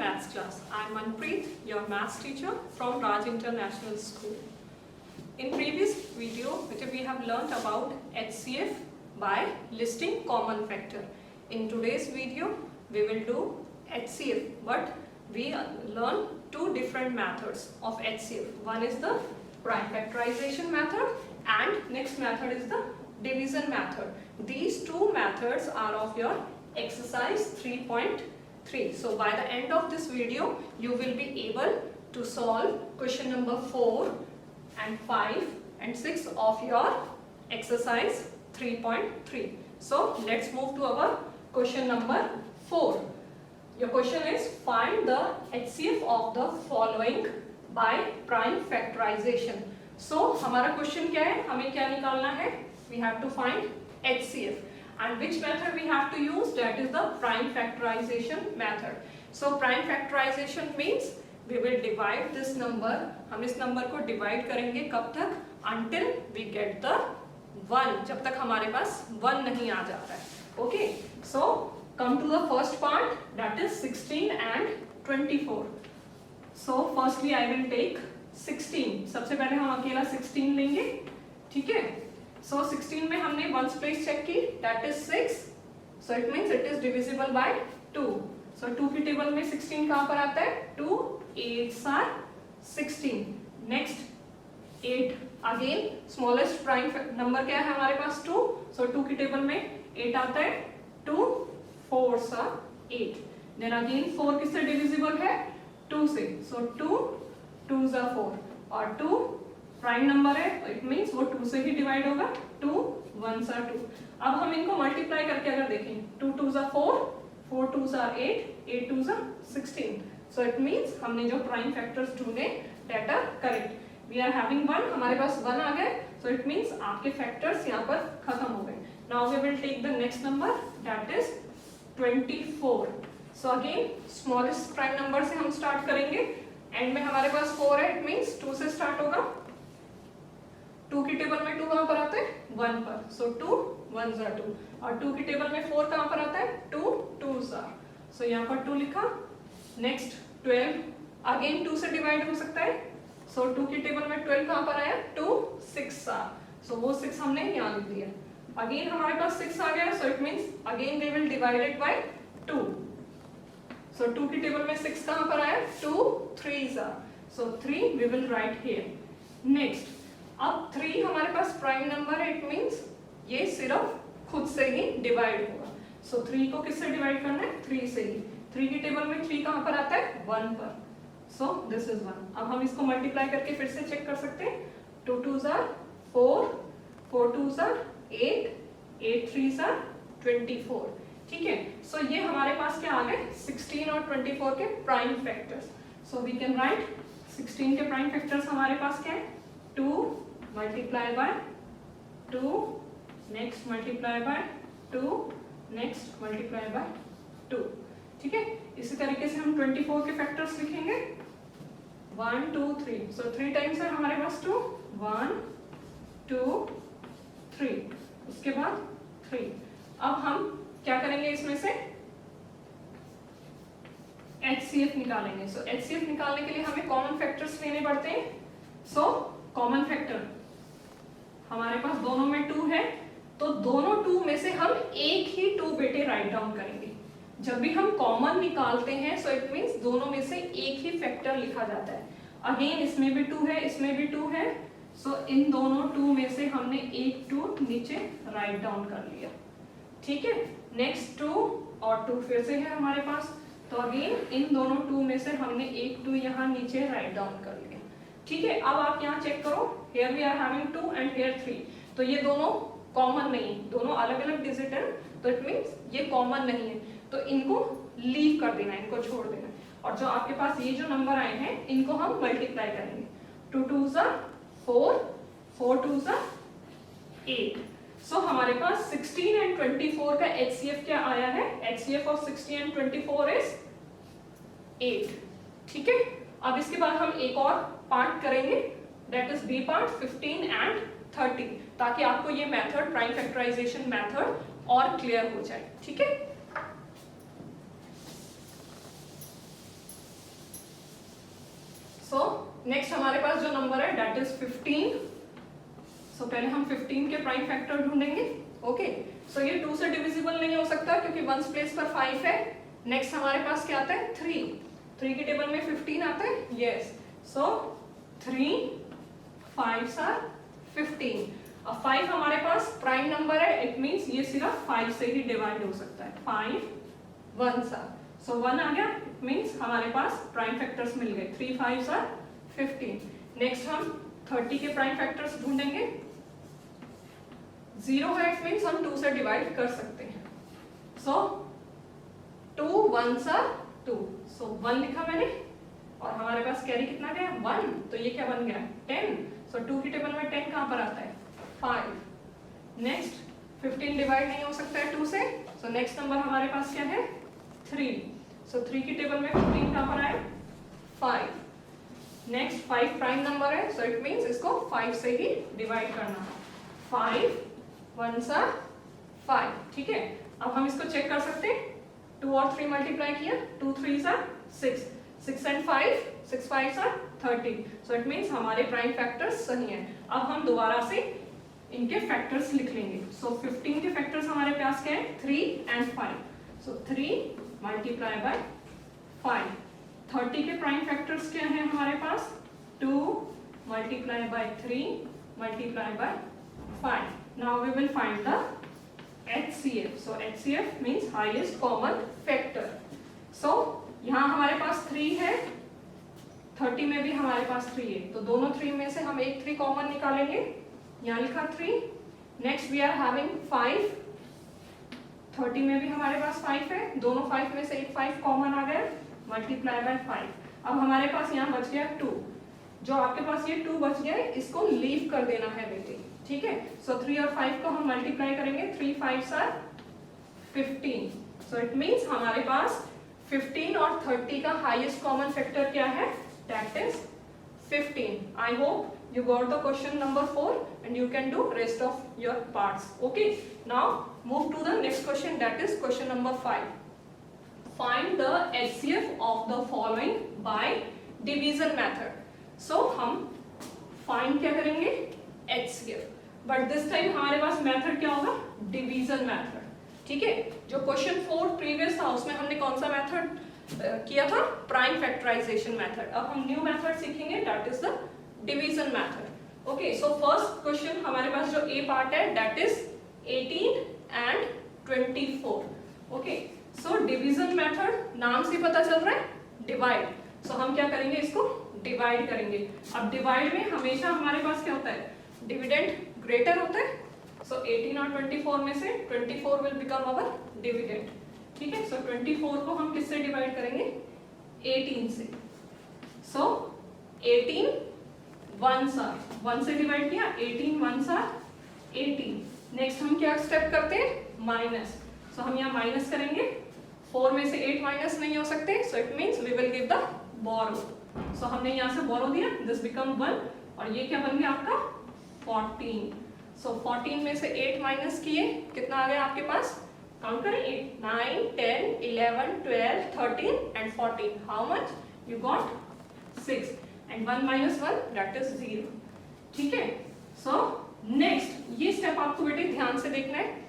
maths class. I am Manpreet, your maths teacher from Raj International School. In previous video, we have learnt about HCF by listing common factor. In today's video, we will do HCF, but we learn two different methods of HCF. One is the prime factorization method and next method is the division method. These two methods are of your exercise 3.3. So by the end of this video, you will be able to solve question number 4 and 5 and 6 of your exercise 3.3. So let's move to our question number 4. Your question is find the HCF of the following by prime factorization. So हमारा question क्या है? हमें क्या निकालना है? We have to find HCF. And which method we have to use? That is the prime factorization method. So prime factorization means we will divide this number. हम इस number को divide करेंगे कब तक? Until we get the 1. जब तक हमारे पास 1 नहीं आ जाता है. Okay. So come to the first part, that is 16 and 24. So firstly I will take 16. सबसे पहले हम अकेला 16 लेंगे. ठीक है? So 16 में हमने ones place check की, that is 6. So it means it is divisible by 2. So 2 की टेबल में 16 कहाँ पर आता है? 2 8s are 16. Next 8 again smallest prime number क्या है हमारे पास? 2. So 2 की टेबल में 8 आता है. 2 4s are 8. Then again 4 किससे divisible है? 2 से. So 2 2s are 4 और 2 प्राइम नंबर है, इट मींस वो 2 से ही डिवाइड होगा. 2 1s are 2. अब हम इनको मल्टीप्लाई करके अगर देखें, 2 2s are 4, 4 2s are 8, 8 2s are 16. So it means हमने जो प्राइम फैक्टर्स ढूंढे that are correct. We are having 1, हमारे पास 1 आ गए. सो इट मींस आपके फैक्टर्स यहाँ पर खत्म हो गए. Now we will take the next number that is 24. So again smallest prime number से हम स्टार्ट करेंगे. एंड में हमारे पास 4 है, इट मींस 2 से स्टार्ट होगा. 2 की टेबल में 2 कहाँ पर आता है? 1 पर. सो 2 1s are 2 और 2 की टेबल में 4 कहाँ पर आता है? 2 2s are. सो यहाँ पर 2 लिखा. नेक्स्ट 12 अगेन 2 से डिवाइड हो सकता है. सो 2 की टेबल में 12 कहाँ पर आया? 2 6s are. सो वो 6 हमने यहाँ लिख दिया. अगेन हमारे पास 6 आ गया. सो it means again they will divided by 2. सो 2 की टेबल में 6 कहाँ पर आया? 2 3s are. So 3 we will write here. Next अब 3 हमारे पास प्राइम नंबर है, इट मींस ये सिर्फ खुद से ही डिवाइड होगा. सो 3 को किससे डिवाइड करना है? 3 से ही. 3 की टेबल में 3 कहाँ पर आता है? 1 पर. So this is 1. अब हम इसको मल्टीप्लाई करके फिर से चेक कर सकते हैं. 2 2s are 4, 4 2s are 8, 8 3s are 24. ठीक है. सो ये हमारे पास क्या आ गए? 16 और 24 के prime factors. So we can write 16 के प्राइम फैक्टर्स हमारे पास क्या है? 2 multiply by 2, next multiply by 2, next multiply by 2. ठीक है. इसी तरीके से हम 24 के फैक्टर्स लिखेंगे. 1 2 3. सो 3 टाइम्स है हमारे पास 2. 1 2 3. उसके बाद 3. अब हम क्या करेंगे? इसमें से HCF निकालेंगे. सो HCF निकालने के लिए हमें कॉमन फैक्टर्स लेने पड़ते हैं. सो कॉमन फैक्टर हमारे पास दोनों में 2 है, तो दोनों 2 में से हम एक ही 2 बेटे राइट डाउन करेंगे. जब भी हम कॉमन निकालते हैं सो इट मींस दोनों में से एक ही फैक्टर लिखा जाता है. अगेन इसमें भी 2 है, इसमें भी 2 है. सो इन दोनों 2 में से हमने एक 2 नीचे राइट डाउन कर लिया. ठीक है. नेक्स्ट 2 और 2 फिर से है हमारे पास. तो अगेन इन दोनों 2 में से हमने एक 2 यहाँ नीचे राइट डाउन कर लिया. ठीक है. अब आप यहाँ चेक करो. Here we are having 2 and here 3. तो ये दोनों कॉमन नहीं है, दोनों अलग अलग डिजिट है. तो इट मींस ये कॉमन नहीं है, तो इनको लीव कर देना, इनको छोड़ देना. और जो आपके पास ये जो नंबर आए हैं इनको हम मल्टीप्लाई करेंगे. 2 2s are 4, 4 2s are 8. सो हमारे पास 16 and 24 का HCF क्या आया है? HCF of 16 and 24 is 8. ठीक है. अब इसके बाद हम एक और पार्ट करेंगे, that is B part 15 and 30, ताकि आपको ये मेथड प्राइम फैक्टराइजेशन मेथड और क्लियर हो जाए. ठीक है. नेक्स्ट हमारे पास जो नंबर है दैट इज 15। सो पहले हम 15 के प्राइम फैक्टर ढूंढेंगे। ओके, सो ये 2 से डिविजिबल नहीं हो सकता क्योंकि वंस प्लेस पर 5 है। नेक्स्ट हमारे पास क्या आता है 3 के टेबल में 15 आता है। Yes, so 3 5s are 15। अब 5 हमारे पास प्राइम नंबर है, इट मींस ये सिर्फ 5 से ही डिवाइड हो सकता है। 5 1s आर, सो 1 आ गया, इट मींस हमारे पास प्राइम फैक्टर्स मिल गए। 3 5s आर 15। नेक्स्ट हम 30 के प्राइम फैक्टर्स ढूंढेंगे। 0 है, इट मींस हम 2 से डिवाइड कर सकते हैं। सो 2 1s आर 2, सो 1 लिखा मैंने और हमारे पास कैरी कितना गया 1, तो ये क्या बन गया 10। सो 2 की टेबल में 10 कहां पर आता है 5। नेक्स्ट 15 डिवाइड नहीं हो सकता है 2 से, सो नेक्स्ट नंबर हमारे पास क्या है 3। सो 3 की टेबल में 15 कहां पर आए 5। नेक्स्ट 5 प्राइम नंबर है, सो इट मींस इसको 5 से ही डिवाइड करना है। 5 1s आर 5, ठीक है। अब हम इसको चेक कर सकते हैं, 2 और 3 मल्टीप्लाई किया, 2 3s are 6, 6 and 5 6 5s are 30। So it means हमारे प्राइम फैक्टर्स सही हैं। अब हम दोबारा से इनके फैक्टर्स लिख लेंगे। सो 15 के फैक्टर्स हमारे पास क्या है 3 and 5, सो 3 मल्टीप्लाई बाय 5। 30 के प्राइम फैक्टर्स क्या हैं हमारे पास 2 multiply by 3 multiply by 5। Now we will find the HCF. So HCF means highest common factor. So यहाँ हमारे पास 3 है, 30 में भी हमारे पास 3 है, तो दोनों 3 में से हम एक 3 कॉमन निकालेंगे। यहाँ लिखा 3। नेक्स्ट वी आर हैविंग 5, 30 में भी हमारे पास 5 है, दोनों 5 में से एक 5 कॉमन आ गया, मल्टीप्लाई बाय 5। अब हमारे पास यहाँ बच गया 2। जो आपके पास ये 2 बच गया है इसको लीव कर देना है बेटे, ठीक है। सो 3 और 5 को हम मल्टीप्लाई करेंगे, 3 5s are 15। So it means हमारे पास 15 और 30 का हाईएस्ट कॉमन फैक्टर क्या है that is 15। I hope you got the question number 4 and you can do rest of your parts. Okay, now move to the next question that is question number 5। Find the HCF of the following by division method. So हम find क्या करेंगे HCF, but this time हमारे पास method क्या होगा division method, ठीक है। जो question 4 previous था उसमें हमने कौन सा मेथड किया था प्राइम फैक्टराइजेशन मेथड। अब हम न्यू मेथड सीखेंगे that is the division method. Okay, so first question हमारे पास जो ए पार्ट है that is 18 and 24। Okay, so division method नाम से पता चल रहा है डिवाइड, सो हम क्या करेंगे इसको डिवाइड करेंगे। अब डिवाइड में हमेशा हमारे पास क्या होता है डिविडेंड ग्रेटर होता है, सो 18 और 24 में से 24 विल बिकम अवर डिविडेंड, ठीक है। सो 24 को हम किससे डिवाइड करेंगे 18 से। सो 18 1s आर 1 से डिवाइड किया, 18 1s आर 18। नेक्स्ट हम क्या स्टेप करते हैं माइनस, सो हम यहाँ माइनस करेंगे, 4 में से 8 माइनस नहीं हो सकते, so it means we will give the borrow. So हमने यहाँ से बोरो दिया, दिस बिकम 1 और ये क्या बन गया आपका 14। सो 14 में से 8 माइनस किए, कितना आ गया आपके पास काउंट करें 8 9 10 11 12 13 and 14। How much you got 6 and 1 minus 1 that is 0, ठीक है। सो नेक्स्ट ये स्टेप आपको बेटे ध्यान से देखना है।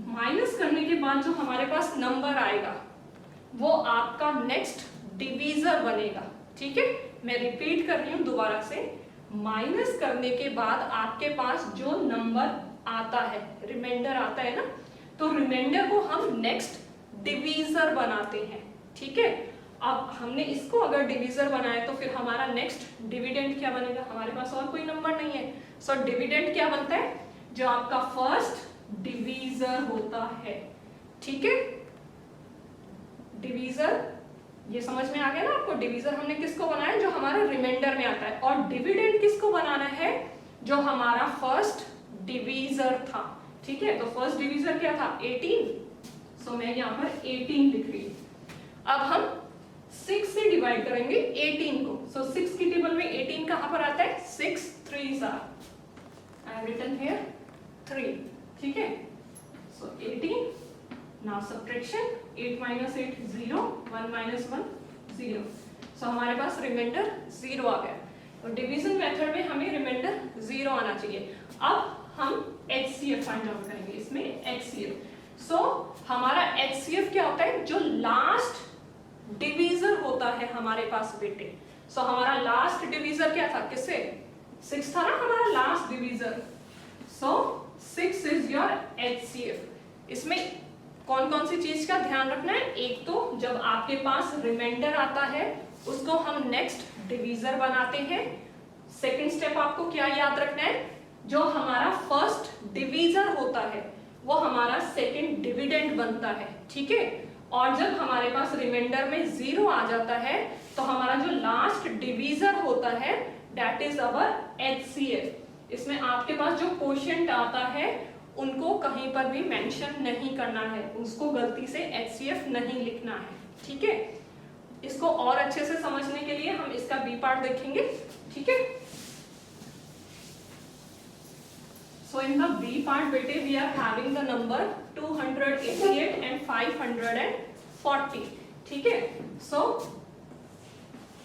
माइनस करने के बाद जो हमारे पास नंबर आएगा वो आपका नेक्स्ट डिवीजर बनेगा, ठीक है। मैं रिपीट कर रही हूं दोबारा से, माइनस करने के बाद आपके पास जो नंबर आता है रिमाइंडर आता है ना, तो रिमाइंडर को हम नेक्स्ट डिवीजर बनाते हैं, ठीक है। अब हमने इसको अगर डिवीजर बनाया तो फिर हमारा नेक्स्ट डिविडेंड क्या बनेगा, हमारे पास और कोई नंबर नहीं है, सो डिविडेंड क्या बनता है जो आपका फर्स्ट डिवीजर होता है, ठीक है। डिवीजर ये समझ में आ गया ना आपको, डिवीजर हमने किसको बनाया जो हमारा रिमाइंडर में आता है, और डिविडेंड किसको बनाना है जो हमारा फर्स्ट डिवीजर था, ठीक है। तो फर्स्ट डिवीजर क्या था 18, सो मैं यहाँ पर 18 लिख रही हूं। अब हम 6 से डिवाइड करेंगे 18 को, सो 6 की टेबल में 18 कहां पर आता है 6 3s are, I have written here 3, ठीक है। सो 18, नाउ सब्ट्रैक्शन 8 minus 8 0, 1 minus 1 0, सो हमारे पास रिमाइंडर 0 आ गया। तो डिवीजन मेथड में हमें रिमाइंडर 0 आना चाहिए। अब हम HCF फाइंड आउट करेंगे, इसमें HCF। सो हमारा HCF क्या होता है, जो लास्ट डिवीजर होता है हमारे पास बेटे। सो हमारा लास्ट डिवीजर क्या था, किससे, 6 था ना हमारा last divisor. So 6 is your HCF। इसमें कौन कौन सी चीज का ध्यान रखना है, एक तो जब आपके पास रिमाइंडर आता है उसको हम नेक्स्ट डिवीजर बनाते हैं। सेकंड स्टेप आपको क्या याद रखना है, जो हमारा फर्स्ट डिवीजर होता है वो हमारा सेकंड डिविडेंड बनता है, ठीक है। और जब हमारे पास रिमाइंडर में 0 आ जाता है तो हमारा जो लास्ट डिवीजर होता है दैट इज अवर HCF। इसमें आपके पास जो क्वोशिएंट आता है उनको कहीं पर भी मेंशन नहीं करना है, उसको गलती से HCF नहीं लिखना है, ठीक है। इसको और अच्छे से समझने के लिए हम इसका बी पार्ट देखेंगे, ठीक है। So in the B part बेटे we are having the number 288 and 540, ठीक है। So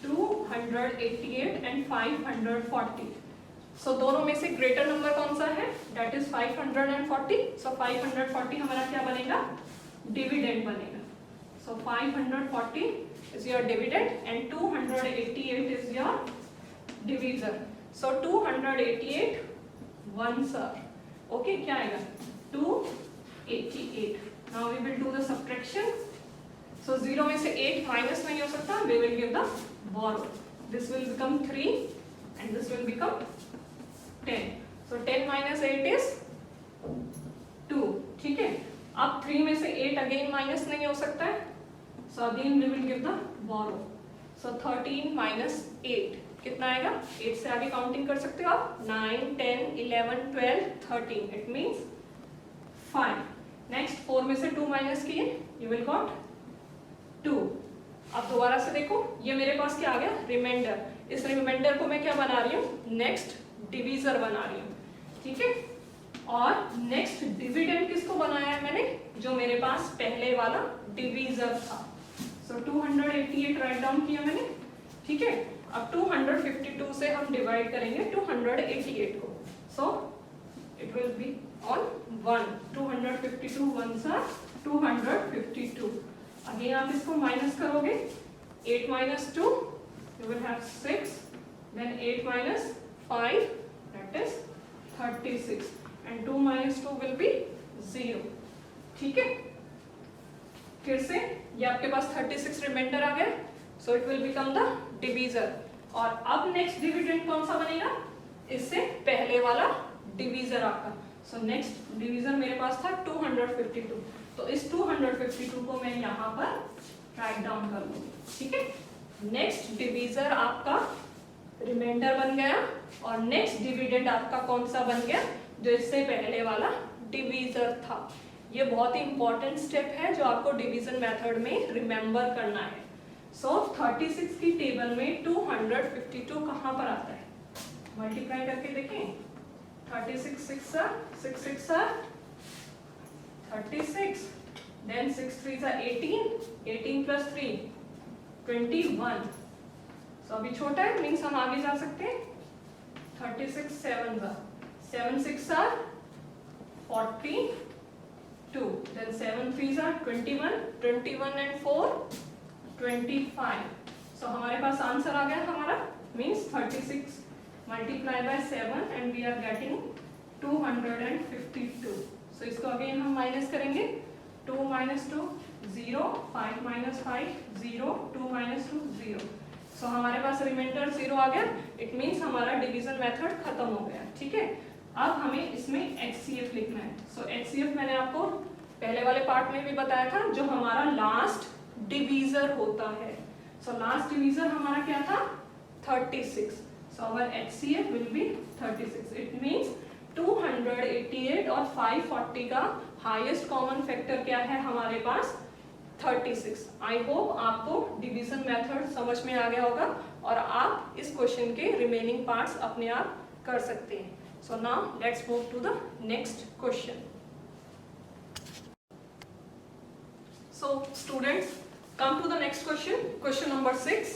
288 and 540, so दोनों में से ग्रेटर नंबर कौन सा है, that is 540। so 540 हमारा क्या बनेगा, डिविडेंड बनेगा। so 540 is your dividend and 288 is your divisor। so 288 ones are okay, क्या आएगा 288। now we will do the subtraction। so 0 में से 8 माइनस नहीं हो सकता, we will give the borrow, this will become 3 and this will become 10। so 10 minus 8 is 2, ठीक है। अब 3 में से 8 अगेन माइनस नहीं हो सकता है, so again we will give the borrow। so 13 minus 8 कितना आएगा, 8 से आगे काउंटिंग कर सकते हो आप, 9 10 11 12 13, इट मींस 5। नेक्स्ट 4 में से 2 माइनस किए, यू विल गॉट 2। अब दोबारा से देखो, ये मेरे पास क्या आ गया, रिमाइंडर। इस रिमाइंडर को मैं क्या बना रही हूँ, नेक्स्ट डिवीजर बना रही हूँ, ठीक है। और नेक्स्ट डिविडेंड किसको बनाया है मैंने, जो मेरे पास पहले वाला डिवीजर था। सो 288 राइट डाउन किया मैंने, ठीक है। अब 252 से हम डिवाइड करेंगे 288 को, so it will be on 1। 252 1s are 252। Again आप इसको माइनस करोगे, 8 minus 2 you will have 6, then 8 minus 5 that is 36 and 2 minus 2 will be 0, ठीक है। फिर से ये आपके पास 36 रिमाइंडर आ गया, so it will become the divisor। और अब नेक्स्ट डिविडेंड कौन सा बनेगा, इससे पहले वाला डिवीजर आपका। सो नेक्स्ट डिवीजर मेरे पास था 252, तो इस 252 को मैं यहाँ पर राइट डाउन कर लूंगी, ठीक है। नेक्स्ट डिवीजर आपका रिमाइंडर बन गया और नेक्स्ट डिविडेंड आपका कौन सा बन गया, जो इससे पहले वाला डिवीजर था। ये बहुत ही इंपॉर्टेंट स्टेप है जो आपको डिवीजन मेथड में रिमेंबर करना है। सो 36 की टेबल में 252 कहाँ पर आता है, मल्टीप्लाई करके देखें। 36 6 are 36, then 6 3s are 18, 18 plus 3 21। सो अभी छोटा है, मीन्स हम आगे जा सकते हैं। 36 7s are 7 6 are 42, then 7 3s are 21, 21 and 4 25। सो हमारे पास आंसर आ गया हमारा, means 36 multiply by 7 and we are getting 252। So इसको अगेन हम माइनस करेंगे, 2 minus 2 0, 5 minus 5 0, 2 minus 2 0। सो हमारे पास रिमाइंडर 0 आ गया, इट मीन्स हमारा डिवीजन मेथड खत्म हो गया, ठीक है। अब हमें इसमें HCF लिखना है। सो HCF मैंने आपको पहले वाले पार्ट में भी बताया था, जो हमारा लास्ट डिवीजर होता है। सो लास्ट डिवीजर हमारा क्या था, 36। So our HCF will be 36। It means 288 और 540 का हाईएस्ट कॉमन फैक्टर क्या है हमारे पास, 36। आई होप आपको डिवीजन मेथड समझ में आ गया होगा और आप इस क्वेश्चन के रिमेनिंग पार्ट्स अपने आप कर सकते हैं। So now let's move to the next question. So students, come to the next question, question number 6.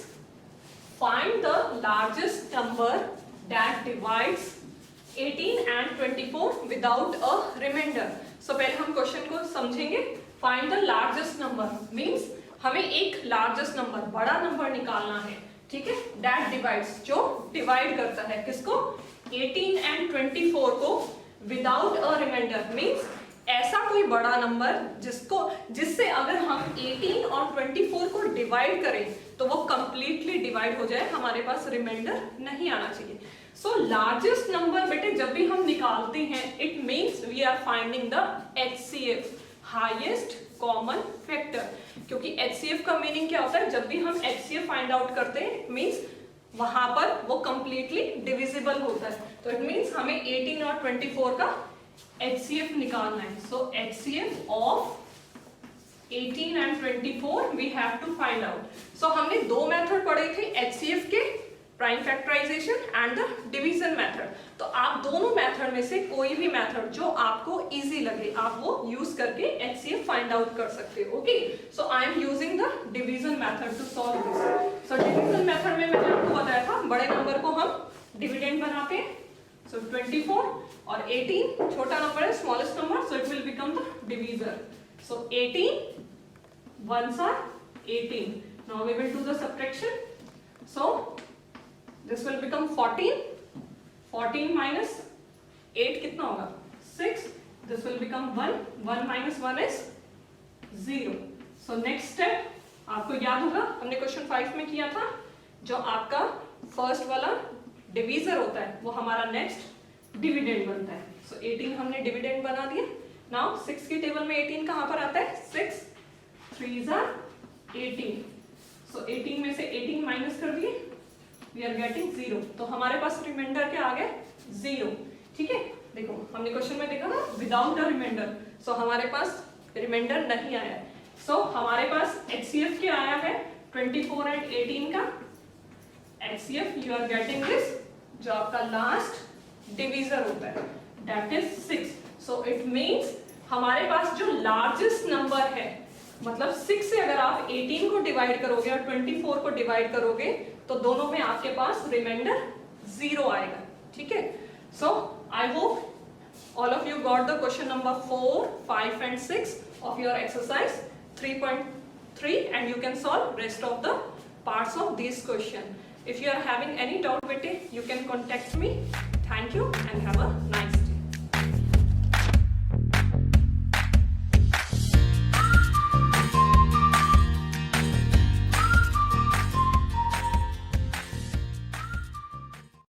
find the largest number that divides 18 and 24 without a remainder. So पहले हम question को समझेंगे. Find the largest number means हमें एक largest number, बड़ा number निकालना है, ठीक है? That divides, जो डिवाइड करता है किसको? 18 and 24 को without a remainder means ऐसा कोई बड़ा नंबर जिससे अगर हम 18 और 24 को डिवाइड करें तो वो कंप्लीटली डिवाइड हो जाए, हमारे पास रिमाइंडर नहीं आना चाहिए. सो लार्जेस्ट नंबर बेटे जब भी हम निकालते हैं it means we are finding the HCF, highest common factor. क्योंकि HCF का मीनिंग क्या होता है? जब भी हम HCF फाइंड आउट करते हैं मीन्स वहां पर वो कंप्लीटली डिविजिबल होता है. तो इट मीन्स हमें 18 और 24 का HCF निकालना है. सो HCF of 18 and 24 we have to find out. So हमने दो मेथड पढ़े थे HCF के, prime factorization and the division method. तो आप दोनों मेथड में से कोई भी मेथड जो आपको इजी लगे आप वो यूज करके HCF फाइंड आउट कर सकते हो. Okay, so I am using the division method to solve this. So division method में मैंने आपको बताया था बड़े नंबर को हम डिविडेंड बनाते हैं. सो 24 और 18 छोटा नंबर है, smallest number, so it will become the divisor. So 18 ones are 18. Now we will do the subtraction. So this will become 14. 14 minus 8 कितना होगा? 6. This will become 1. 1 minus 1 is 0. So next step आपको याद होगा हमने question 5 में किया था, जो आपका फर्स्ट वाला डिवीजर होता है वो हमारा नेक्स्ट डिविडेंड बनता है. सो 18 हमने डिविडेंड बना दिया. नाउ 6 की टेबल में 18 कहाँ पर आता है? 6 3s are 18. So 18 में से 18 माइनस कर दिए, we are getting 0. तो हमारे पास रिमाइंडर क्या आ गया? 0. ठीक है, देखो हमने क्वेश्चन में देखा ना विदाउट अ रिमाइंडर. सो हमारे पास रिमाइंडर नहीं आया है. सो हमारे पास HCF क्या आया है? 24 एंड 18 का HCF you are getting this, जो आपका लास्ट डिवीजर होता है, that is 6. So it means हमारे पास जो लार्जेस्ट नंबर है, मतलब 6 से अगर आप 18 को डिवाइड करोगे और 24 को डिवाइड करोगे तो दोनों में आपके पास रिमाइंडर 0 आएगा. ठीक है, so I hope all of you got the question number 4, 5 and 6 of your exercise 3.3 and you can solve rest of the parts of this question. If you are having any doubt, bete, you can contact me. Thank you and have a nice day.